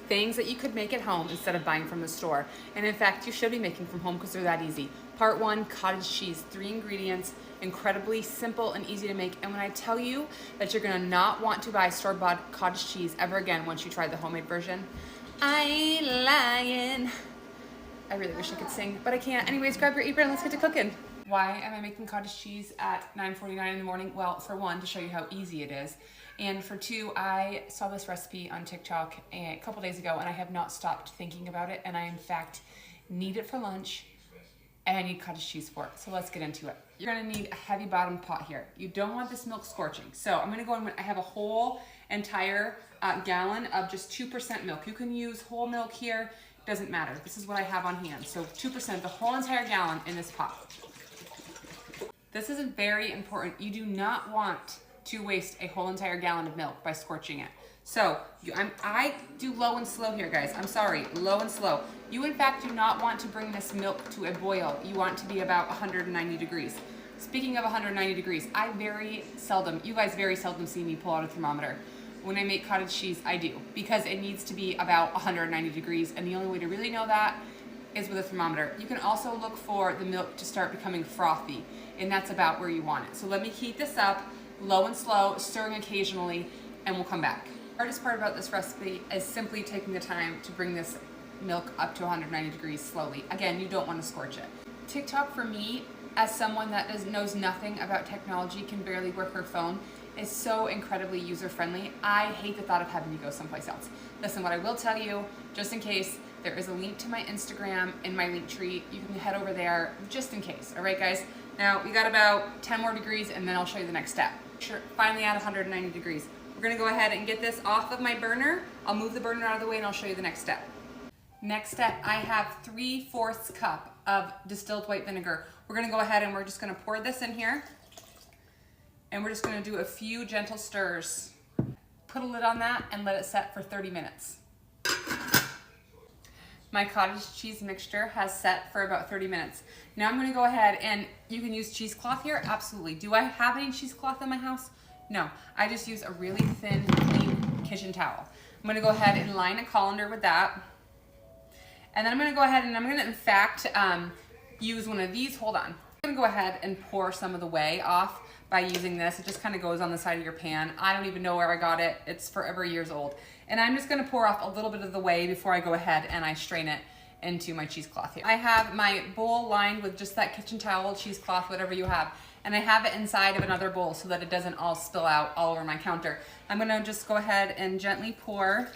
things that you could make at home instead of buying from the store. And in fact, you should be making from home because they're that easy. Part 1, cottage cheese, 3 ingredients, incredibly simple and easy to make. And when I tell you that you're gonna not want to buy store-bought cottage cheese ever again once you try the homemade version, I ain't lying. I really wish I could sing, but I can't. Anyways, grab your apron, let's get to cooking. Why am I making cottage cheese at 9:49 in the morning? Well, for one, to show you how easy it is. And for two, I saw this recipe on TikTok a couple days ago and I have not stopped thinking about it. And I, in fact, need it for lunch and I need cottage cheese for it. So let's get into it. You're gonna need a heavy bottom pot here. You don't want this milk scorching. So I'm gonna go in, I have a whole entire gallon of just 2% milk. You can use whole milk here, doesn't matter. This is what I have on hand. So 2%, the whole entire gallon in this pot. This is very important. You do not want to waste a whole entire gallon of milk by scorching it. So I do low and slow here, guys. I'm sorry, low and slow. You, in fact, do not want to bring this milk to a boil. You want to be about 190 degrees. Speaking of 190 degrees, you guys very seldom see me pull out a thermometer. When I make cottage cheese, I do, because it needs to be about 190 degrees, and the only way to really know that is with a thermometer. You can also look for the milk to start becoming frothy, and that's about where you want it. So let me heat this up, low and slow, stirring occasionally, and we'll come back. The hardest part about this recipe is simply taking the time to bring this milk up to 190 degrees slowly. Again, you don't want to scorch it. TikTok, for me, as someone that knows nothing about technology, can barely work her phone, is so incredibly user-friendly. I hate the thought of having to go someplace else. Listen, what I will tell you, just in case, there is a link to my Instagram in my link tree. You can head over there just in case. All right, guys? Now, we got about 10 more degrees, and then I'll show you the next step. Finally at 190 degrees. We're gonna go ahead and get this off of my burner. I'll move the burner out of the way, and I'll show you the next step. Next step, I have 3/4 cup of distilled white vinegar. We're gonna go ahead and we're just gonna pour this in here. And we're just gonna do a few gentle stirs. Put a lid on that and let it set for 30 minutes. My cottage cheese mixture has set for about 30 minutes. Now I'm gonna go ahead, and you can use cheesecloth here, absolutely. Do I have any cheesecloth in my house? No, I just use a really thin, clean kitchen towel. I'm gonna go ahead and line a colander with that. And then I'm gonna go ahead and I'm gonna, in fact, use one of these, hold on. I'm gonna go ahead and pour some of the whey off by using this. It just kind of goes on the side of your pan. I don't even know where I got it. It's forever years old. And I'm just gonna pour off a little bit of the whey before I go ahead and I strain it into my cheesecloth here. I have my bowl lined with just that kitchen towel, cheesecloth, whatever you have. And I have it inside of another bowl so that it doesn't all spill out all over my counter. I'm gonna just go ahead and gently pour